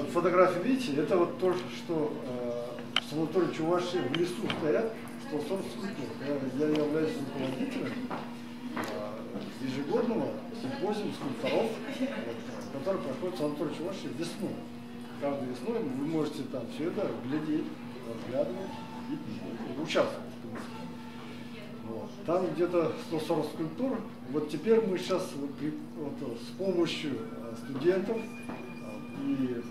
вот фотографии, видите, это вот то, что в санатории Чувашии в лесу стоят 140 скульптур. Я являюсь руководителем ежегодного симпозиума скульпторов, который проходит в санатории Чувашии весной. Каждой весной вы можете там все это глядеть, разглядывать и участвовать. Вот. Там где-то 140 скульптур. Вот теперь мы сейчас с помощью студентов и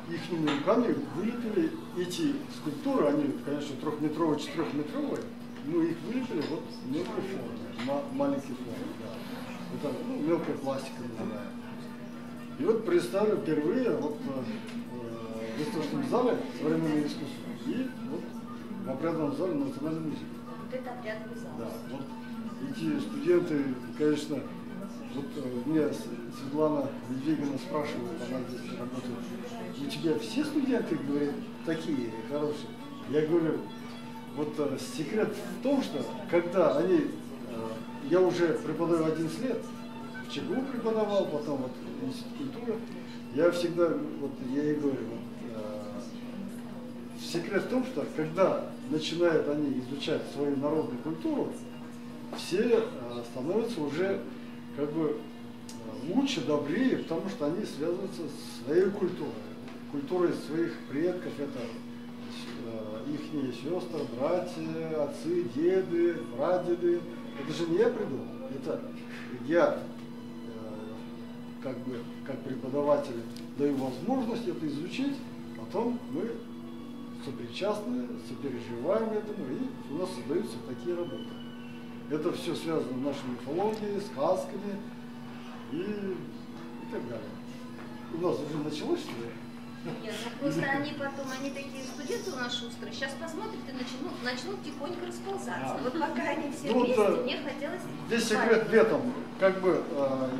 их руками вылепили эти скульптуры, они, конечно, 3-метровые, 4-метровые, но их вылепили вот в мелкой форме, маленькой форме. Да. Это мелкая пластика называемая. И вот представлю впервые вот, в выставочном зале современного искусства и вот в обрядном зале Национального музея. Вот это обрядный зал. Да, вот эти студенты, конечно, вот меня Светлана Медведевна спрашивала, она здесь работает, у тебя все студенты, говорят, такие хорошие? Я говорю, вот секрет в том, что когда они, я уже преподаю 11 лет, в ЧГУ преподавал, потом вот в Институте культуры, я всегда, вот я ей говорю, секрет в том, что когда начинают они изучать свою народную культуру, все становятся уже как бы лучше, добрее, потому что они связываются с своей культурой своих предков, это их сестры, братья, отцы, деды, прадеды. Это же не я придумал, это я как преподаватель даю возможность это изучить, потом мы сопричастны, сопереживаем этому, и у нас создаются такие работы. Это все связано с нашей мифологией, сказками и так далее. У нас уже началось, что ли? Нет, ну просто они потом, они такие студенты у нас шустрые, сейчас посмотрят и начнут тихонько расползаться. Вот пока они все вместе, мне хотелось... Здесь секрет в этом, как бы,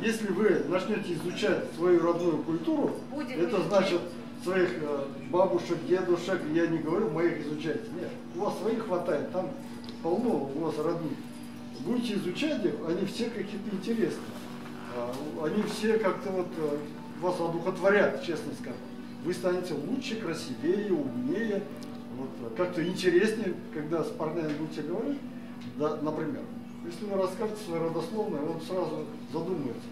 если вы начнете изучать свою родную культуру, это значит своих бабушек, дедушек, я не говорю, моих изучайте, нет, у вас своих хватает, там полно у вас родных. Будете изучать их, они все какие-то интересные, они все как-то вот вас одухотворят, честно скажем. Вы станете лучше, красивее, умнее, вот, как-то интереснее, когда с парнями будете говорить, да, например. Если вы расскажете свое родословное, он сразу задумается.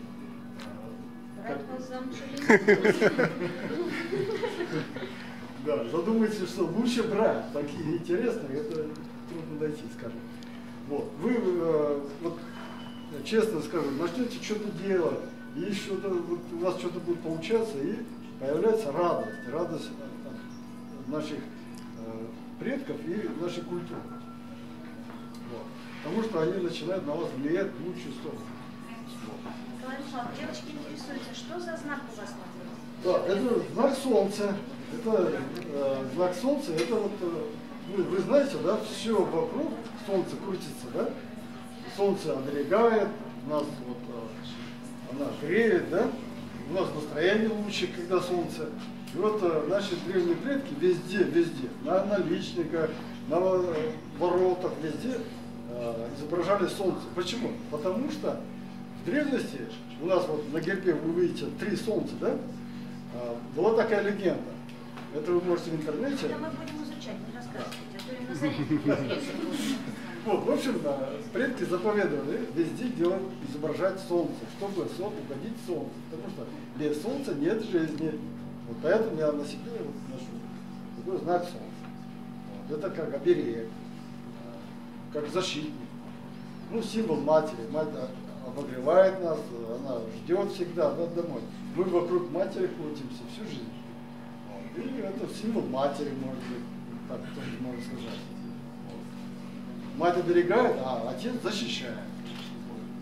Да, задумайтесь, что лучше брать, такие интересные, это трудно дойти, скажем. Вот. Вы, вот, честно скажу, начнете что-то делать, и что-то, вот, у вас что-то будет получаться, и появляется радость от наших предков и нашей культуры. Вот. Потому что они начинают на вас влиять в лучшую сторону. Девочки интересуются, что за знак у вас на Да, это знак Солнца. Это знак Солнца, это вот, вы знаете, да, все вокруг Солнце крутится, да? Солнце оберегает, нас вот, она греет, да? У нас настроение лучше, когда солнце. И вот наши древние предки везде, на наличниках, на воротах, везде изображали солнце. Почему? Потому что в древности, у нас вот на гербе вы видите 3 солнца, да? Была такая легенда. Это вы можете в интернете. Да, мы будем изучать, не рассказывайте, а то им на занятии. Вот, в общем, предки заповедовали везде делать, изображать солнце, чтобы угодить солнцу. Потому что без солнца нет жизни. Вот поэтому я на себе вот ношу такой знак солнца. Вот, это как оберег, как защитник. Ну, символ матери. Мать обогревает нас, она ждет всегда, да, домой. Мы вокруг матери крутимся всю жизнь. Вот. И это символ матери, может быть, так тоже можно сказать. Мать оберегает, а отец защищает.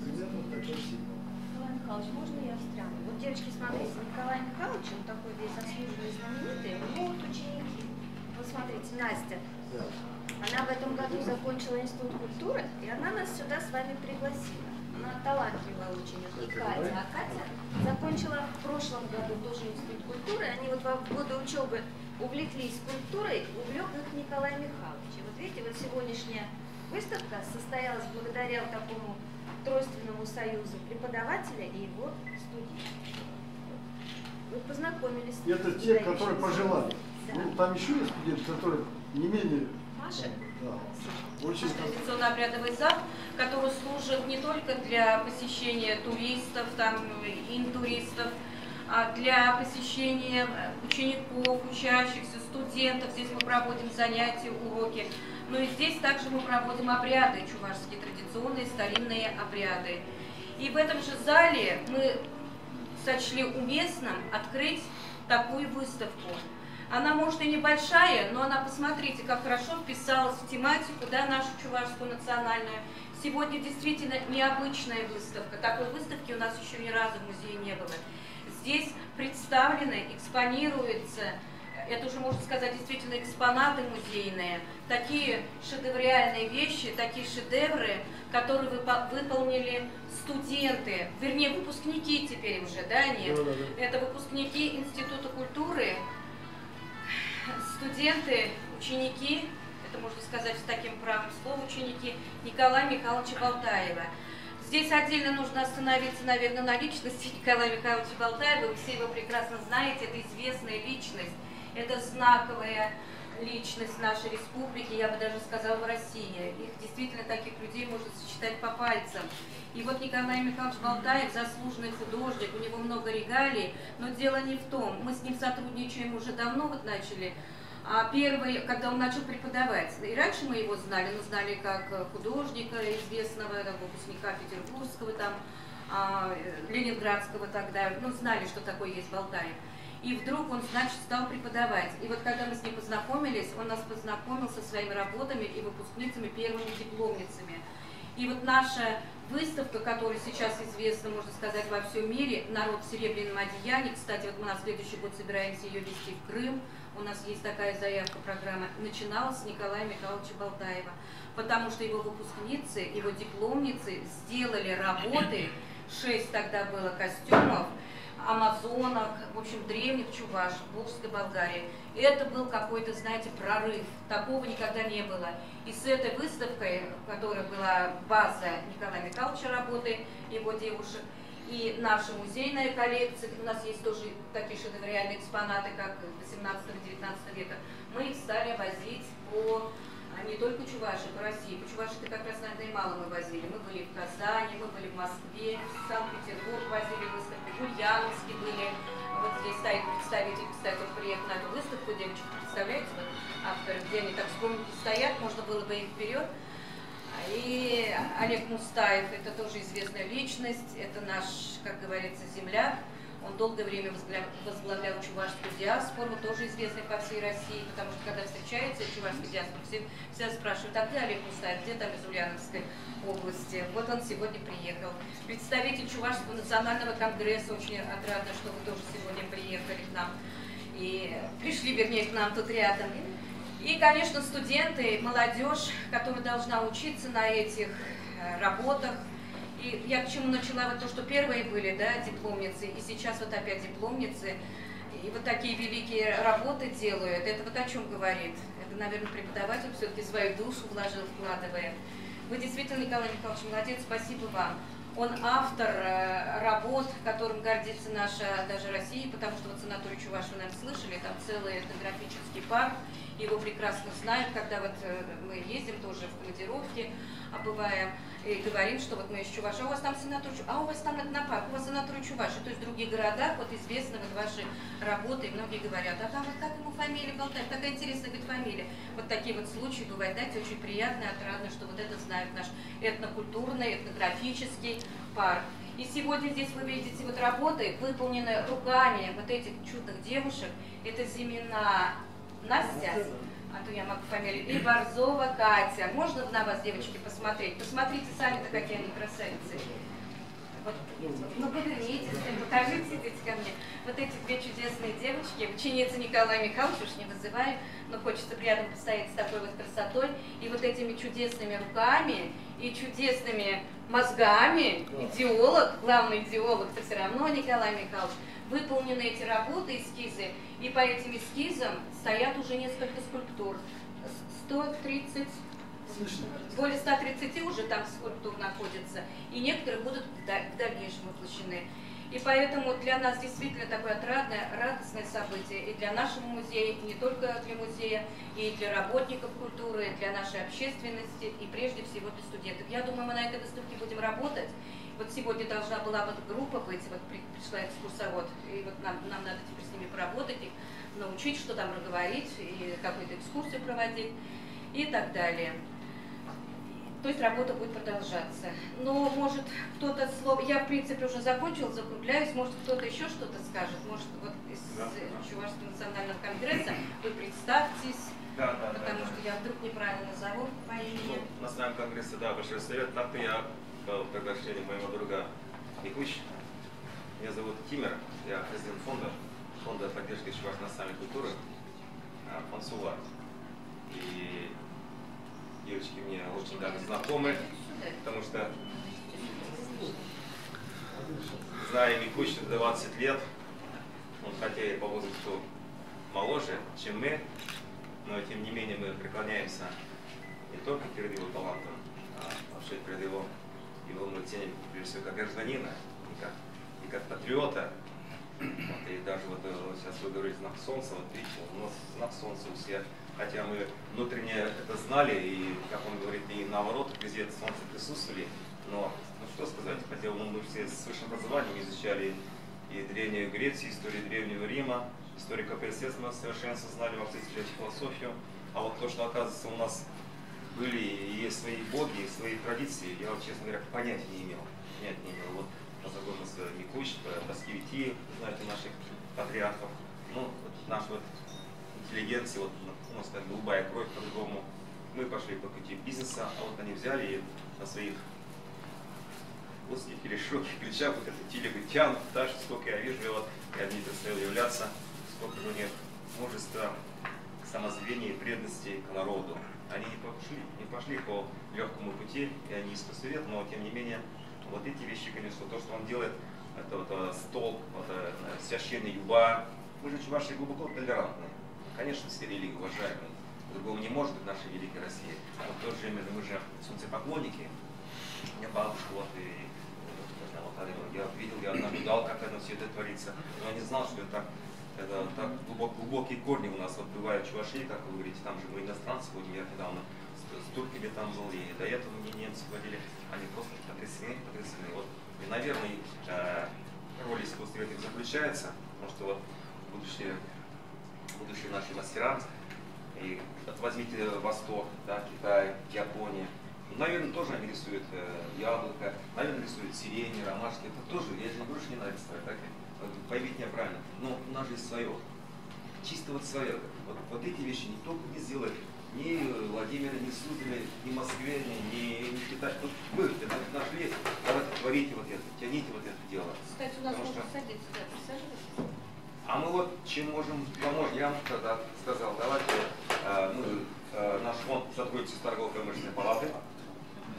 Примерно такой символ. Николай Михайлович, можно я встряну? Вот, девочки, смотрите, Николай Михайлович, он такой весь заслуженный, знаменитый, у него вот ученики. Вот смотрите, Настя. Да. Она в этом году закончила Институт культуры, и она нас сюда с вами пригласила. Она талантливая очень, и Катя. А Катя закончила в прошлом году тоже Институт культуры. Они вот в годы учебы увлеклись скульптурой, увлек их Николай Михайлович. И вот видите, вот сегодняшняя выставка состоялась благодаря вот такому тройственному союзу преподавателя и его студентов. вы познакомились. Это те, которые пожелали. Да. Ну, там еще есть студенты, которые не менее... Маша? Да, очень... Традиционно-обрядовый зал, который служит не только для посещения туристов, там, интуристов, а для посещения учеников, учащихся, студентов. Здесь мы проводим занятия, уроки. Но и здесь также мы проводим обряды чувашские, традиционные старинные обряды. И в этом же зале мы сочли уместным открыть такую выставку. Она, может, и небольшая, но она, посмотрите, как хорошо вписалась в тематику, да, нашу чувашскую национальную. Сегодня действительно необычная выставка. Такой выставки у нас еще ни разу в музее не было. Здесь представлены, экспонируются, это уже, можно сказать, действительно экспонаты музейные, такие шедевриальные вещи, такие шедевры, которые выполнили студенты, вернее, выпускники теперь уже, да, нет? Да. Это выпускники Института культуры, студенты, ученики, это можно сказать с таким правым словом, ученики Николая Михайловича Болтаева. Здесь отдельно нужно остановиться, наверное, на личности Николая Михайловича Болтаева. Вы все его прекрасно знаете, это известная личность, это знаковая личность нашей республики, я бы даже сказала, в России. Их действительно, таких людей можно сосчитать по пальцам. И вот Николай Михайлович Болтаев, заслуженный художник, у него много регалий, но дело не в том. Мы с ним сотрудничаем уже давно, вот начали. А первый, когда он начал преподавать, и раньше мы его знали, но знали как художника известного, выпускника Петербургского, там, Ленинградского тогда, ну, знали, что такое есть Болтаев. И вдруг он, значит, стал преподавать. И вот когда мы с ним познакомились, он нас познакомил со своими работами и выпускницами, первыми дипломницами. И вот наша выставка, которая сейчас известна, можно сказать, во всем мире, «Народ в серебряном одеянии», кстати, вот мы на следующий год собираемся ее вести в Крым, у нас есть такая заявка программы, начиналась с Николая Михайловича Болтаева, потому что его выпускницы, его дипломницы сделали работы, 6 тогда было костюмов, амазонок, в общем, древних чуваш, Волжской Болгарии. И это был какой-то, знаете, прорыв. Такого никогда не было. И с этой выставкой, которая была база Николая Михайловича работы, его девушек, и наша музейная коллекция, у нас есть тоже такие шедевриальные экспонаты, как 18-19 века, мы их стали возить по не только Чувашии, по России. По Чувашии как раз, наверное, и мало мы возили. Мы были в Казани, мы были в Москве, в Санкт-Петербург возили выставки, в Ульяновске были. Вот здесь стоит представитель, кстати, он приехал на эту выставку, девочек, представляете, вот авторы, где они так скромненько стоят, можно было бы им вперед. И Олег Мустаев, это тоже известная личность, это наш, как говорится, земляк. Он долгое время возглавлял чувашскую диаспору, тоже известный по всей России, потому что когда встречается чувашская диаспора, все спрашивают, а где Олег Мустаев, где там из Ульяновской области? Вот он сегодня приехал. Представитель Чувашского национального конгресса, очень рада, что вы тоже сегодня приехали к нам, и пришли, вернее, к нам тут рядом. И, конечно, студенты, молодежь, которая должна учиться на этих работах. И я к чему начала, вот то, что первые были, да, дипломницы, и сейчас вот опять дипломницы, и вот такие великие работы делают, это вот о чем говорит? Это, наверное, преподаватель все-таки свою душу вложил, вкладывая. Вы действительно, Николай Михайлович, молодец, спасибо вам. Он автор работ, которым гордится наша даже Россия, потому что вот санаторий Чуваш, вы, наверное, слышали, там целый этнографический парк, его прекрасно знают, когда вот мы ездим тоже в командировке, бываем, и говорим, что вот мы из Чуваши, а у вас там санаторий Чуваш, а у вас там этнопарк, у вас санаторий Чуваши, то есть в других городах вот известны вот ваши работы, и многие говорят, а там вот как ему фамилия Болтаев, такая интересная ведь фамилия. Вот такие вот случаи бывают, знаете, очень приятно и отрадно, что вот это знает наш этнокультурный, этнографический парк. И сегодня здесь вы видите вот работы, выполненные руками вот этих чудных девушек, это Зимина Настя, а то я могу фамилию, и Борзова Катя. Можно на вас, девочки, посмотреть? Посмотрите сами-то, какие они красавицы. Вот, ну, повернитесь, покажите, идите ко мне. Вот эти две чудесные девочки, ученицы Николая Михайловича, уж не вызываю, но хочется рядом постоять с такой вот красотой. И вот этими чудесными руками и чудесными мозгами, идеолог, главный идеолог-то все равно Николай Михайлович, выполнены эти работы, эскизы, и по этим эскизам стоят уже несколько скульптур. 130, более 130 уже там скульптур находится, и некоторые будут в дальнейшем воплощены. И поэтому для нас действительно такое отрадное, радостное событие и для нашего музея, и не только для музея, и для работников культуры, и для нашей общественности, и прежде всего для студентов. Я думаю, мы на этой выставке будем работать. Вот сегодня должна была вот группа быть, вот пришла экскурсовод, и вот нам надо теперь с ними поработать, их научить, что там говорить, и какую-то экскурсию проводить, и так далее. То есть работа будет продолжаться. Но может кто-то слово... Я, в принципе, уже закончила, закругляюсь. Может, кто-то еще что-то скажет? Может, вот из Чувашского национального конгресса вы представьтесь, потому что я вдруг неправильно назову по имени. Ну, национальный конгресс, да, большой совет. Так-то я по приглашению моего друга Микуч. Меня зовут Тимер, я президент фонда поддержки чувашской национальной культуры, фонд СУВА. И девочки мне очень даже знакомы, потому что знаю Микуч 20 лет, он хотя и по возрасту моложе, чем мы, но тем не менее мы преклоняемся не только перед его талантом, а вообще перед его мы ценим прежде всего как гражданина, и как патриота. Вот, и даже вот сейчас вы говорите знак солнца, вот видите, у нас знак солнца у всех. Хотя мы внутренне это знали, и, как он говорит, и наоборот, везде это солнце присутствовали. Но, ну что сказать, хотя мы все с высшим образованием изучали и Древнюю Грецию, историю Древнего Рима, историю КПСС мы совершенно знали, в изучали философию. А вот то, что, оказывается, у нас были и есть свои боги, и свои традиции, я, вот, честно говоря, понятия не имел. Вот познакомился Микуч, Баскевити, знаете, наших патриархов. Ну, вот наш вот интеллигенция, вот, можно сказать, голубая кровь по-другому. Мы пошли по пути бизнеса, а вот они взяли и на своих узких или широких плечах вот эту телегу тянут, так что сколько я вижу, вот, я не предстоял являться, сколько же у них мужества, самозабвения и преданности к народу. Они не пошли по легкому пути, и они искусствовед, но тем не менее, вот эти вещи, конечно, то, что он делает, это вот стол, вот, священный юба. Мы же чуваши глубоко толерантны. Конечно, все религии уважаемые. Другого не может быть в нашей великой России. Но в то же время мы же солнцепоклонники. У меня бабушка, вот, и я видел, я наблюдал, как это все это творится. Но я не знал, что это так глубокие корни у нас вот бывают в Чувашии, как вы говорите, там же мы иностранцы будем, я недавно с турками там был, и до этого мне немцы говорили, они просто потрясены. Вот, и, наверное, роль искусства в этом заключается, потому что вот будущие наши мастера, и вот возьмите Восток, да, Китай, Япония, наверное, тоже они рисуют яблоко, наверное, рисуют сирени, ромашки, это тоже, я же не говорю, что не надо рисовать, так? Поймите меня правильно, но у нас же есть свое, чисто вот свое. Вот эти вещи никто не сделает, ни Владимир, ни Суздаль, ни Москве, ни Китай. Вот вы это нашли, давайте творите вот это, тяните вот это дело. Кстати, у нас можно садиться, да, присаживайтесь. А мы вот чем можем помочь? Я вам тогда сказал, давайте наш фонд сотрудничает с торгово-промышленной палатой.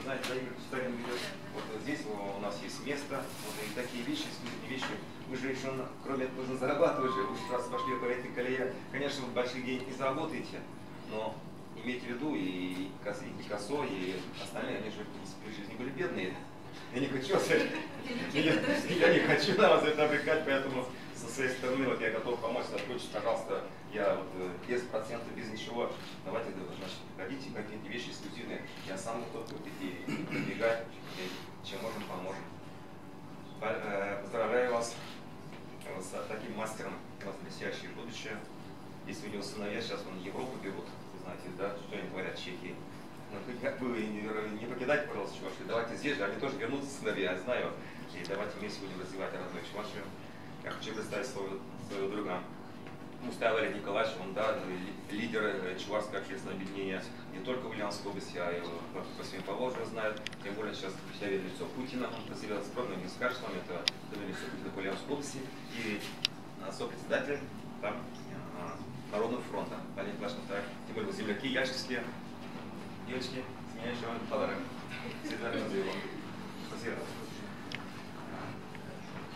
Знаете, Владимир Сталин ведет, вот здесь у нас есть место, вот и такие вещи, исключительные вещи. Вы же еще, кроме этого, нужно зарабатывать же. Вы же раз пошли по этой колее, конечно, вы больших денег не заработаете, но имейте в виду, и Пикассо, и остальные, они же, в принципе, в жизни были бедные. Я не хочу на вас это обрекать, поэтому со своей стороны вот я готов помочь. Сотрудничать, пожалуйста, я вот без процента, без ничего. Давайте, значит, приходите, какие-то вещи эксклюзивные. Я сам готов идти и продвигать, чем можем, поможем. Поздравляю вас с таким мастером, у вас блестящее будущее. Если у него сыновья, сейчас он Европу берут, знаете, да, что они говорят, чехи. Ну, как бы не покидайте, пожалуйста, Чувашию. Давайте здесь же, они тоже вернутся сыновья, я знаю. И давайте вместе будем развивать родную Чувашию. Я хочу представить своего друга Мустаева Олег Николаевич, он, да, лидер Чувашского общественного объединения не только в Ульяновской области, а и по всему Поволжью знают. Тем более сейчас доверили лицо Путина, он по себе скромно не скажет с вами, это доверили лицо Путина по Ульяновской области. И сопредседатель там, Народного фронта, Олег Николаевич Мустаев. Тем более земляки ящевские. Девочки, с меня еще подарок. Спасибо.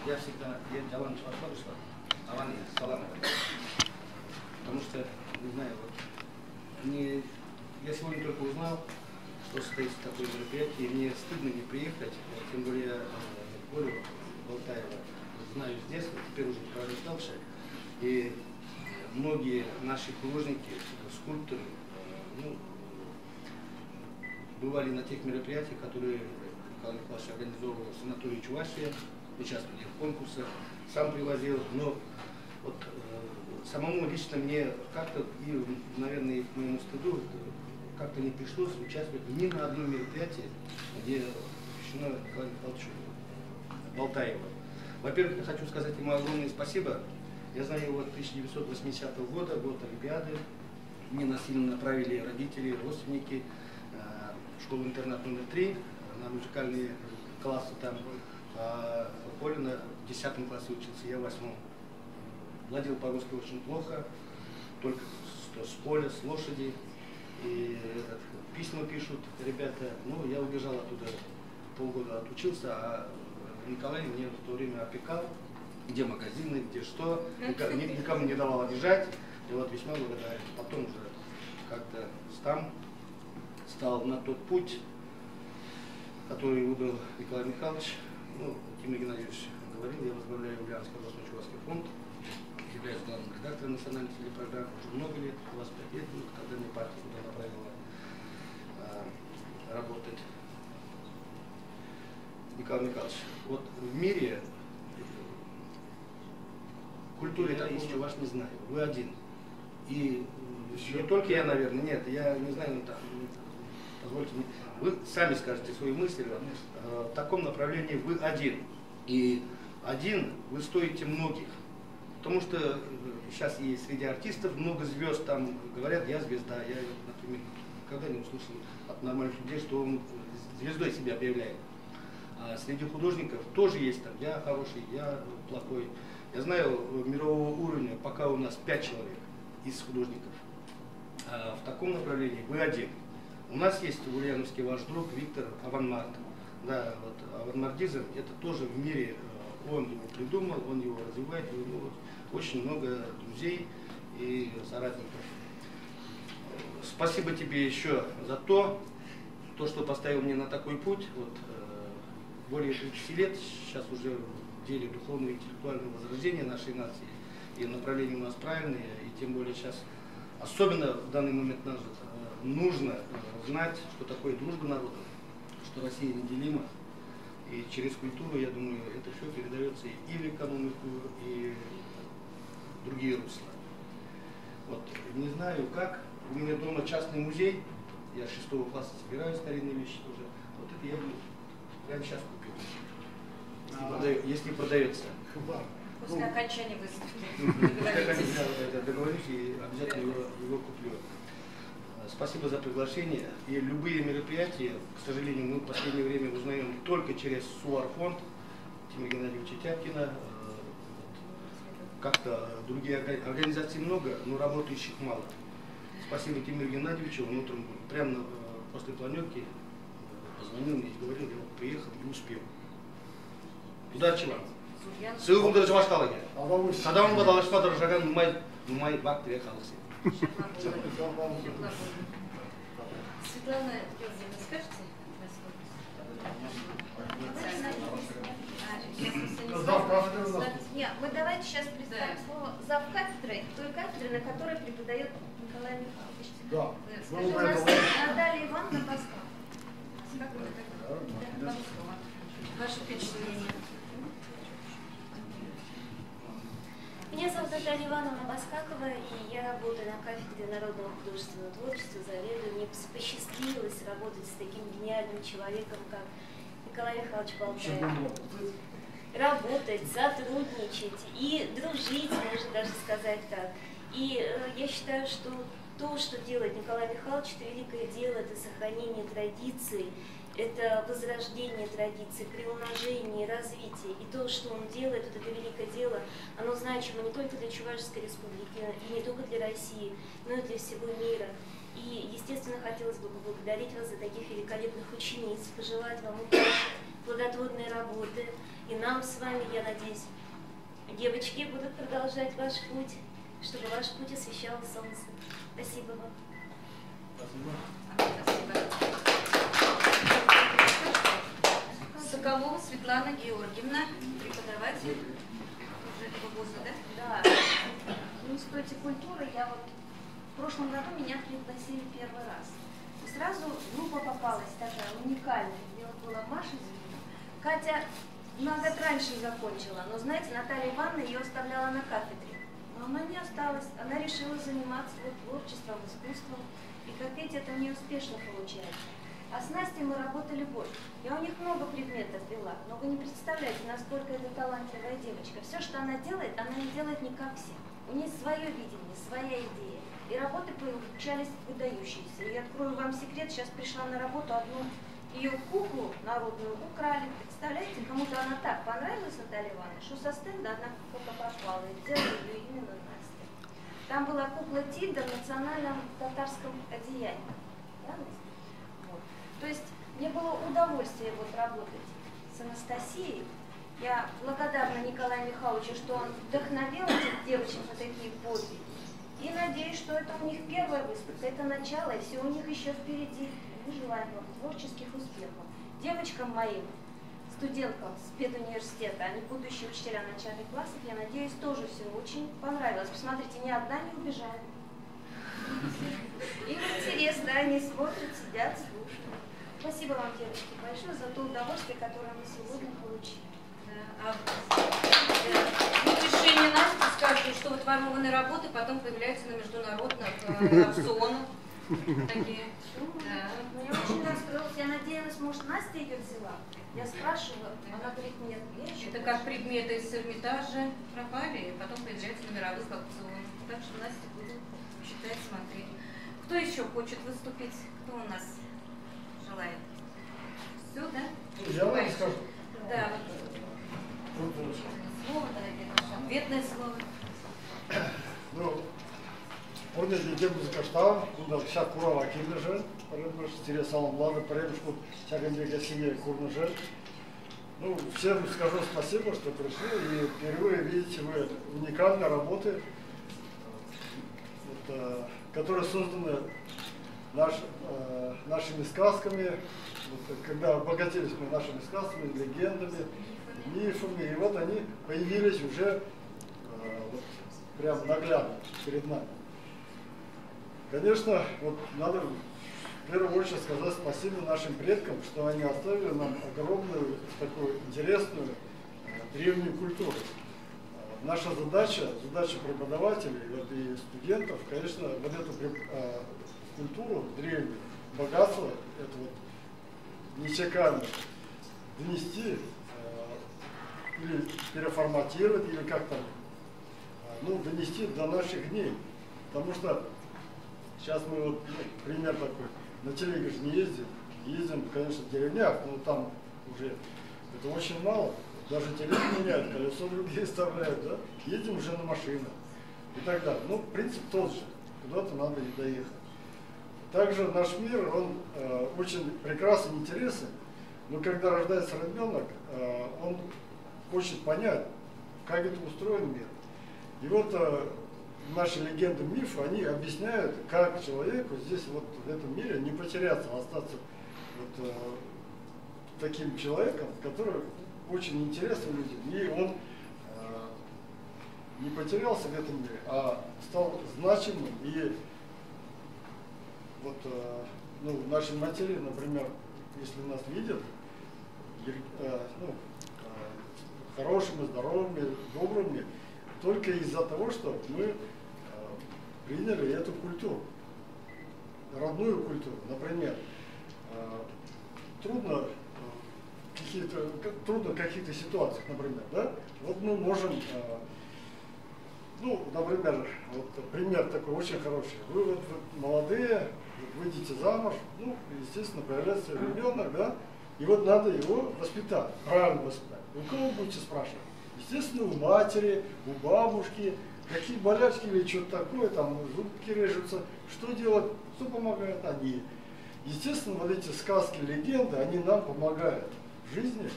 Я всегда Джаван Чувашбадышла, Аван Салам. Потому что, не знаю, вот, я сегодня только узнал, что состоит такое мероприятие, и мне стыдно не приехать, тем более Колю Болтаева, знаю с детства, теперь уже прорастался. И многие наши художники, скульпторы, ну, бывали на тех мероприятиях, которые Николай Николаевич организовывал в санатории Чувашия, участвовали в конкурсах, сам привозил, но вот самому лично мне как-то, и, наверное, и к моему стыду, как-то не пришлось участвовать ни на одном мероприятии, где посвящено Николаю Михайловичу Болтаеву. Во-первых, я хочу сказать ему огромное спасибо. Я знаю его с 1980 года, год Олимпиады. Мне насильно направили родители, родственники в школу-интернат номер 3 на музыкальные классы там. Полина в 10 классе учился, я в 8. Владел по-русски очень плохо, только с поля, с лошади. И письма пишут ребята. Ну, я убежал оттуда, полгода отучился, а Николай мне в то время опекал, где магазины, где что, никому не давал обижать. И вот весьма благодарен. Потом уже как-то стал на тот путь, который выбрал Николай Михайлович. Ну, Тимур Геннадьевич говорил, я возглавляю Ульяновский областной Чувашский фонд, являюсь главным редактором национальной телепрограммы уже много лет, 25 лет, когда мне партия туда направила работать. Николай Михайлович, вот в мире культуры так еще ваш не знаю, вы один. И не только я, наверное, нет, я не знаю, там, позвольте мне, вы сами скажете свои мысли, в таком направлении вы один. И один вы стоите многих. Потому что сейчас есть среди артистов много звезд, там говорят, я звезда. Я, например, никогда не услышал от нормальных людей, что он звездой себя объявляет. А среди художников тоже есть там, я хороший, я плохой. Я знаю, мирового уровня пока у нас 5 человек из художников. А в таком направлении вы один. У нас есть в Ульяновске ваш друг Виктор Аванмард. Да, вот авангардизм это тоже в мире, он его придумал, он его развивает, у него очень много друзей и соратников. Спасибо тебе еще за то, что поставил меня на такой путь. Вот, более 30 лет, сейчас уже в деле духовного и интеллектуального возрождения нашей нации, и направления у нас правильные, и тем более сейчас, особенно в данный момент нужно знать, что такое дружба народов, что Россия неделима, и через культуру, я думаю, это все передается и в экономику, и в другие русла. Вот, не знаю как, у меня дома частный музей, я 6 класса собираю старинные вещи тоже, вот это я прямо сейчас купил, если продается. После окончания выставки. Договорюсь и обязательно его куплю. Спасибо за приглашение. И любые мероприятия, к сожалению, мы в последнее время узнаем только через СУАР-фонд Тимура Геннадьевича Тяпкина. Как-то другие организаций много, но работающих мало. Спасибо Тимуру Геннадьевичу. Он утром, прямо после планерки, позвонил мне и говорил, я приехал и успел. Удачи вам. Сыйлығын да жауаш қалаға. Садамын ба далашқа дұржаған мұмай бақ тіре қалықсы. Светлана Георгиевна, скажите? Нет, мы давайте сейчас представим слово завкафедрой, той кафедры, на которой преподает Николай Михайлович. Да. Скажи, у нас Наталья Ивановна Паскал. Ваше впечатление? Меня зовут Наталья Ивановна Баскакова, и я работаю на кафедре народного художественного творчества, заведую. Мне посчастливилось работать с таким гениальным человеком, как Николай Михайлович Болтаев. Работать, сотрудничать и дружить, можно даже сказать так. И я считаю, что то, что делает Николай Михайлович, это великое дело, это сохранение традиций, это возрождение традиций, приумножение, развитие. И то, что он делает, вот это великое дело, оно значимо не только для Чувашской республики, и не только для России, но и для всего мира. И, естественно, хотелось бы поблагодарить вас за таких великолепных учениц, пожелать вам удачи, плодотворной работы. И нам с вами, я надеюсь, девочки будут продолжать ваш путь, чтобы ваш путь освещало солнце. Спасибо вам. Спасибо. Соколова Светлана Георгиевна, преподаватель этого вуза, да? Да, в Институте культуры я вот в прошлом году меня пригласили первый раз. И сразу группа попалась такая уникальная. Дело было Маша Зимина. Катя на год раньше закончила, но, знаете, Наталья Ивановна ее оставляла на кафедре. Но она не осталась, она решила заниматься вот творчеством, искусством. И, как видите, это не успешно получается. А с Настей мы работали больше. Я у них много предметов вела, но вы не представляете, насколько это талантливая девочка. Все, что она не делает не как все. У нее свое видение, своя идея. И работы получались выдающиеся. И открою вам секрет, сейчас пришла на работу одну ее куклу народную украли. Представляете, кому-то она так понравилась, Наталья Ивановна, что со стенда одна кукла попала и сделали ее именно Настя. Там была кукла Тильда в национальном татарском одеянии. Да, Настя? Вот. То есть мне было удовольствие вот работать с Анастасией. Я благодарна Николаю Михайловичу, что он вдохновил этих девочек на такие подвиги. И надеюсь, что это у них первая выставка, это начало, и все у них еще впереди. Мы желаем вам творческих успехов. Девочкам моим, студенткам с педуниверситета, они будущие учителя начальных классов, я надеюсь, тоже все очень понравилось. Посмотрите, ни одна не убежала. Им интересно, они смотрят, сидят, слушают. Спасибо вам, девочки, большое за то удовольствие, которое мы сегодня получили. В решении Насти скажут, что вот ворованные работы потом появляются на международных аукционах. Такие. Да. Я очень расстроилась, я надеялась, может, Настя ее взяла. Я спрашивала, она говорит, нет. Это как предметы из Эрмитажа пропали, и потом появляются на мировых аукционах. Так что Настя будет считать, смотреть. Кто еще хочет выступить? Кто у нас желает? Все, да? Я вам скажу. Да. Слово, да, ответное слово. Ну, orada dediğimiz kaçta, bunda şakura vakildir, парадmış, интересовало парадmış, шагандега семьи курнажер. Ну, всем скажу спасибо, что пришли, и впервые видите вы уникальные работы, вот, которые созданы нашими сказками, вот, когда обогатились мы нашими сказками, легендами, мифами, и вот они появились уже вот, прям наглядно перед нами. Конечно, вот надо в первую очередь сказать спасибо нашим предкам, что они оставили нам огромную, такую интересную древнюю культуру. Наша задача преподавателей вот, и студентов, конечно, вот эту культуру древнюю, богатство, это вот нечеканно донести или переформатировать, или как-то ну, донести до наших дней. Потому что сейчас мы вот, пример такой, на телеге же не ездим, конечно, в деревнях, но там уже это очень мало. Даже телегу меняют, колесо другие вставляют, да? Едем уже на машинах и так далее. Ну, принцип тот же, куда-то надо и доехать. Также наш мир, он очень прекрасен, интересен, но когда рождается ребенок, он хочет понять, как это устроен мир. И вот наши легенды, мифы, они объясняют, как человеку здесь, вот в этом мире, не потеряться, а остаться вот, таким человеком, который очень интересен людям. И он не потерялся в этом мире, а стал значимым. И вот ну, наши матери, например, если нас видят, ну, хорошими, здоровыми, добрыми, только из-за того, что мы приняли эту культуру, родную культуру. Например, трудно в каких-то ситуациях, например, да? Вот мы можем, ну, например, вот пример такой очень хороший. Вы вот молодые, выйдете замуж, ну, естественно, появляется ребенок, да? И вот надо его воспитать, правильно воспитать. У кого будете спрашивать? Естественно, у матери, у бабушки, какие болячки или что-то такое, там зубки режутся. Что делать? Что помогает? Они. Естественно, вот эти сказки, легенды, они нам помогают в жизни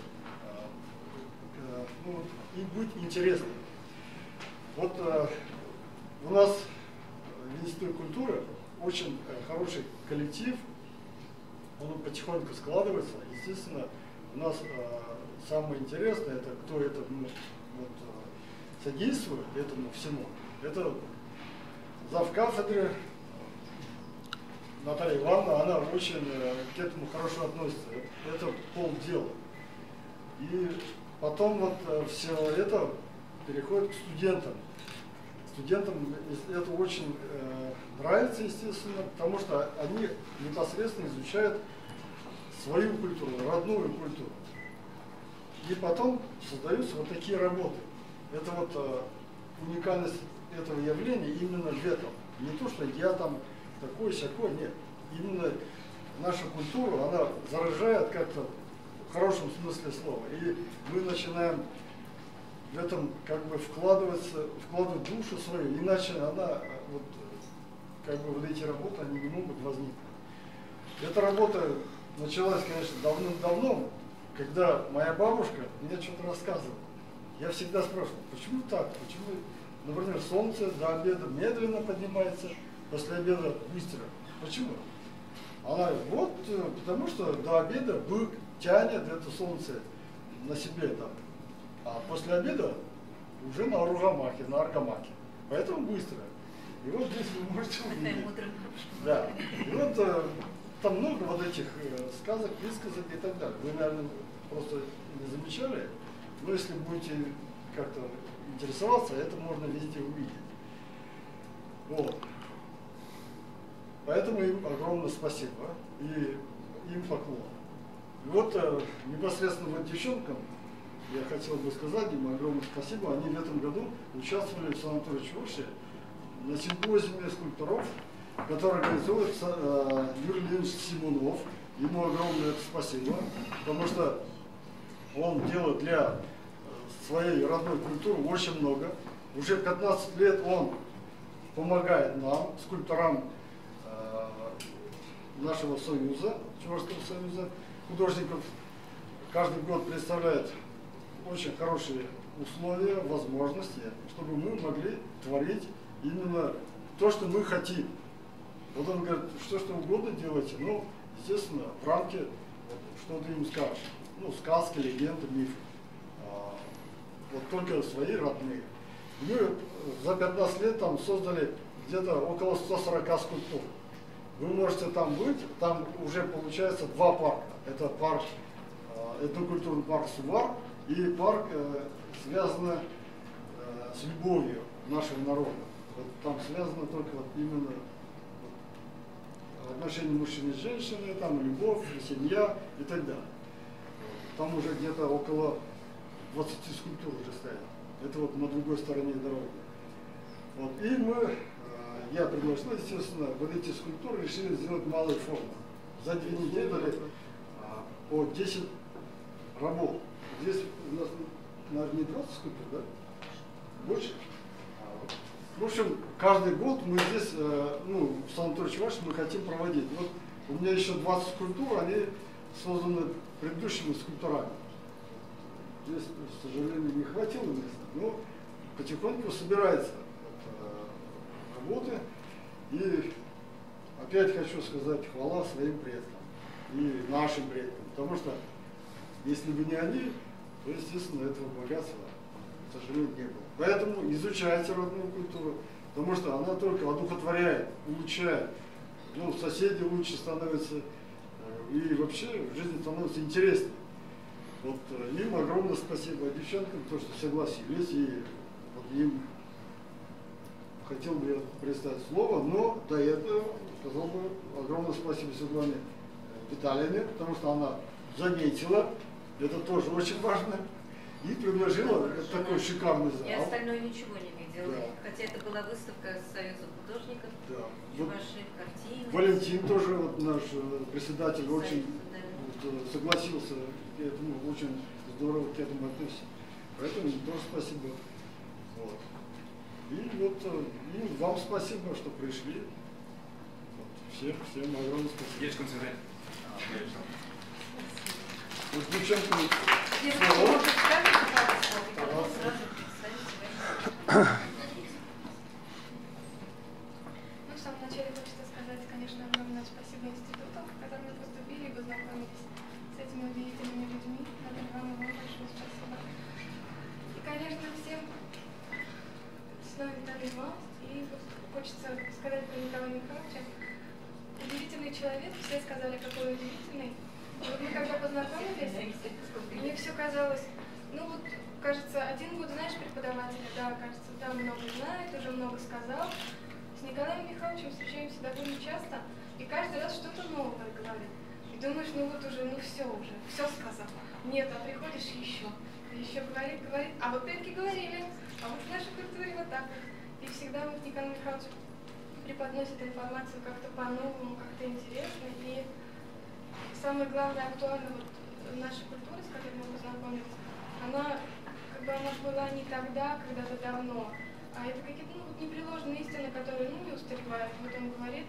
ну, и быть интересным. Вот у нас в Институте культуры очень хороший коллектив, он потихоньку складывается. Естественно, у нас самое интересное, это кто это вот, содействует этому всему. Это завкафедры Наталья Ивановна, она очень к этому хорошо относится. Это полдела. И потом вот все это переходит к студентам. Студентам это очень нравится, естественно, потому что они непосредственно изучают свою культуру, родную культуру. И потом создаются вот такие работы. Это вот уникальность этого явления именно в этом. Не то, что я там такой-сякой, нет. Именно наша культура, она заражает как-то в хорошем смысле слова. И мы начинаем в этом как бы вкладывать душу свою, иначе она, вот, как бы вот эти работы, они не могут возникнуть. Эта работа началась, конечно, давным-давно, когда моя бабушка мне что-то рассказывала. Я всегда спрашивал, почему так? Почему, например, солнце до обеда медленно поднимается, после обеда быстро? Почему? Она говорит, вот потому что до обеда бык тянет это солнце на себе там, а после обеда уже на Аружамаке, на Аргамаке. Поэтому быстро. И вот здесь вы можете увидеть. Да. И вот там много вот этих сказок, присказок и так далее. Вы, наверное, просто не замечали, но если будете как-то интересоваться, это можно везде увидеть. Вот. Поэтому им огромное спасибо и им поклон. И вот непосредственно вот девчонкам я хотел бы сказать им огромное спасибо. Они в этом году участвовали в санатории Чуваши на симпозиуме скульпторов, который организует Юрий Леонидович Симонов. Ему огромное спасибо, потому что он делает для своей родной культуры очень много. Уже 15 лет он помогает нам, скульпторам нашего союза, Чувашского союза художников. Каждый год представляет очень хорошие условия, возможности, чтобы мы могли творить именно то, что мы хотим. Вот он говорит, что угодно делайте, но, естественно, в рамке, что ты им скажешь. Ну, сказки, легенды, мифы. Вот только свои родные. Мы за 15 лет там создали где-то около 140 скульптур. Вы можете там быть, там уже получается два парка. Это парк, этнокультурный парк Сувар и парк, связанный с любовью нашего народа. Вот там связано только вот именно отношения мужчины и женщины, там любовь, семья и так далее. Там уже где-то около 20 скульптур уже стоят. Это вот на другой стороне дороги. Вот. И мы, я предложил, естественно, вот эти скульптуры решили сделать малую форму. За 2 недели по 10 работ. Здесь у нас, наверное, не 20 скульптур, да? Больше? В общем, каждый год мы здесь, ну, в санатории Чуваши мы хотим проводить. Вот у меня еще 20 скульптур, они созданы предыдущими скульпторами. Здесь, к сожалению, не хватило места, но потихоньку собирается работы. И опять хочу сказать хвала своим предкам и нашим предкам, потому что если бы не они, то, естественно, этого богатства, к сожалению, не было. Поэтому изучайте родную культуру, потому что она только одухотворяет, улучшает. Ну, соседи лучше становятся, и вообще в жизни становится интереснее. Вот им огромное спасибо девчонкам, то, что согласились, и вот им хотел бы я представить слово, но до этого сказал бы огромное спасибо Светлане Витальевне, потому что она заметила, это тоже очень важно, и предложила такой шикарный зал. Я остальное ничего не видела, Да. хотя это была выставка Союза художников, Да. Чуваши, картины. Валентин тоже, вот наш председатель, очень Да. вот, согласился к этому, очень здорово к этому относится. Поэтому тоже спасибо. Вот. И вот и вам спасибо, что пришли. Вот. Всем огромное спасибо. Девочкам сказать. Вот девчонкам Девушка, слово. может, скажете, пожалуйста, и потом сразу представить себя. Ну, в самом начале хочется сказать, конечно, огромное спасибо институту, в который мы поступили и познакомились с этими удивительными людьми. Наталья, вам большое спасибо. И, конечно, всем казалось, ну вот, кажется, 1 год знаешь преподавателя, да, кажется, там много знает, уже много сказал. С Николаем Михайловичем встречаемся довольно часто, и каждый раз что-то новое говорит. И думаешь, ну вот уже, ну все сказал. Нет, а приходишь еще говорит, а вот предки говорили, а вот в нашей культуре вот так вот. И всегда вот Николай Михайлович преподносит информацию как-то по-новому, как-то интересно. И самое главное, актуально вот наша культура, с которой мы познакомились, она была не тогда, когда-то давно, а это какие-то непреложные истины, которые не устаревают. Вот он говорит,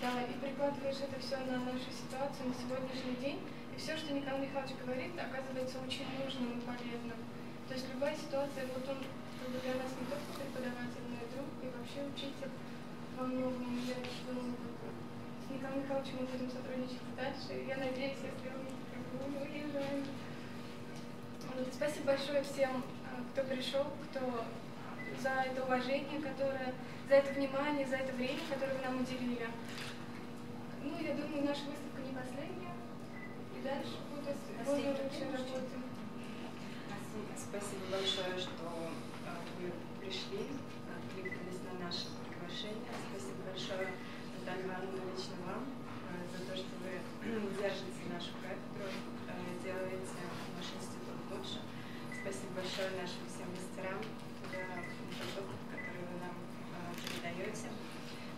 да, и прикладываешь это все на нашу ситуацию, на сегодняшний день, и все, что Николай Михайлович говорит, оказывается очень нужным и полезным. То есть любая ситуация, вот он для нас не только преподаватель, но и друг, и вообще учитель во многом. Я думаю, с Николаем Михайловичем мы будем сотрудничать дальше. Я надеюсь, если он не уезжает. Спасибо большое всем, кто пришел, кто за это уважение, за это внимание, за это время, которое вы нам уделили. Ну, я думаю, наша выставка не последняя. И дальше будет более лучшая работа. Спасибо большое, что вы пришли, откликнулись на наше приглашение. Спасибо большое, Наталья Ивановна, лично вам за то, что вы держите нашу кафедру, делаете наш институт лучше. Спасибо большое нашим всем мастерам за продукт, который вы нам передаете.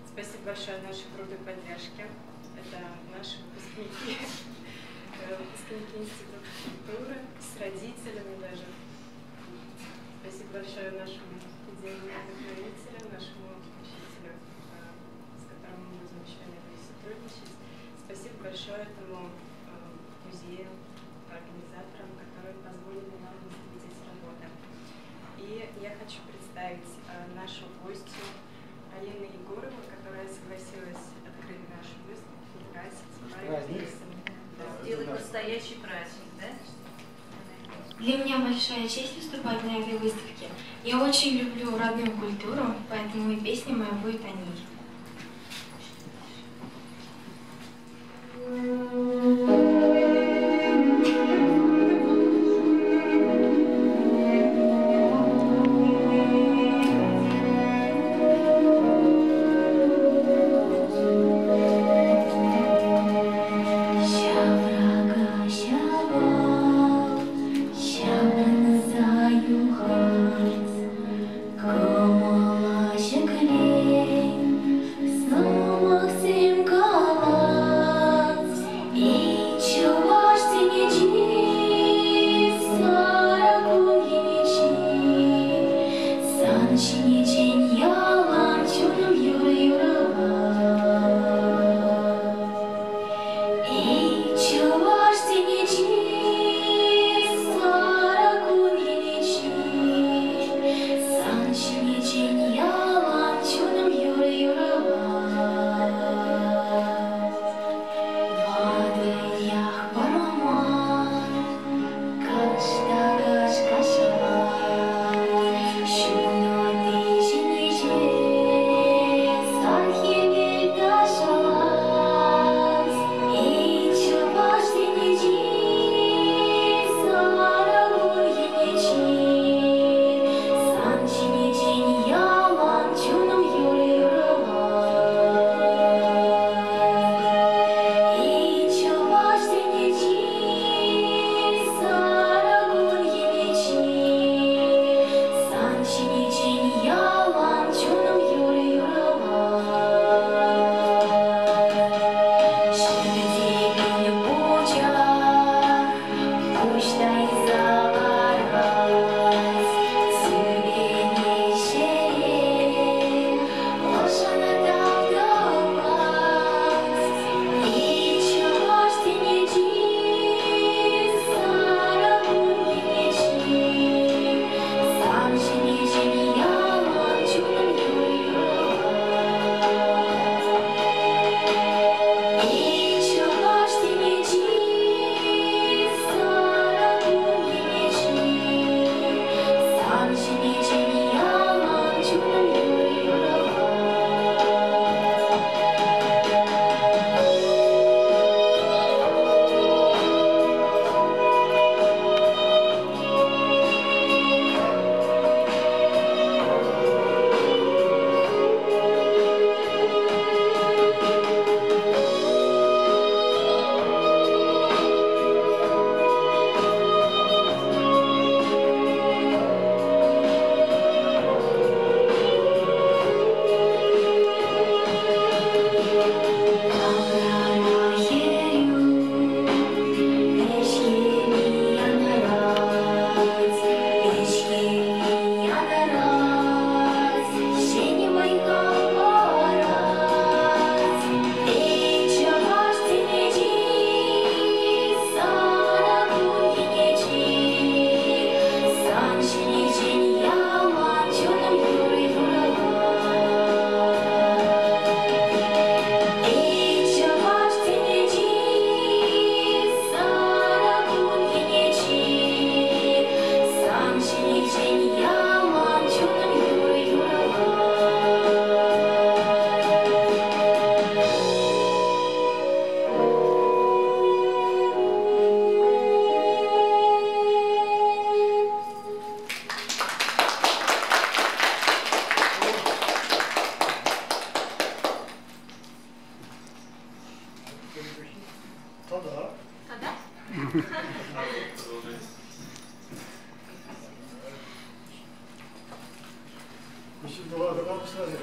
Спасибо большое нашей группе поддержки. Это наши выпускники Института культуры, с родителями даже. Спасибо большое нашему идейному вдохновителю, нашему учителю, с которым мы будем еще надеюсь сотрудничать. Спасибо большое этому музею, организаторам, которые позволили нам видеть эти работы. И я хочу представить нашу гостью Алину Егорову, которая согласилась открыть нашу выставку, украсить. Сделать настоящий праздник, да? Для меня большая честь выступать на этой выставке. Я очень люблю родную культуру, поэтому и песня моя будет о ней. Como a Еще два посмотреть.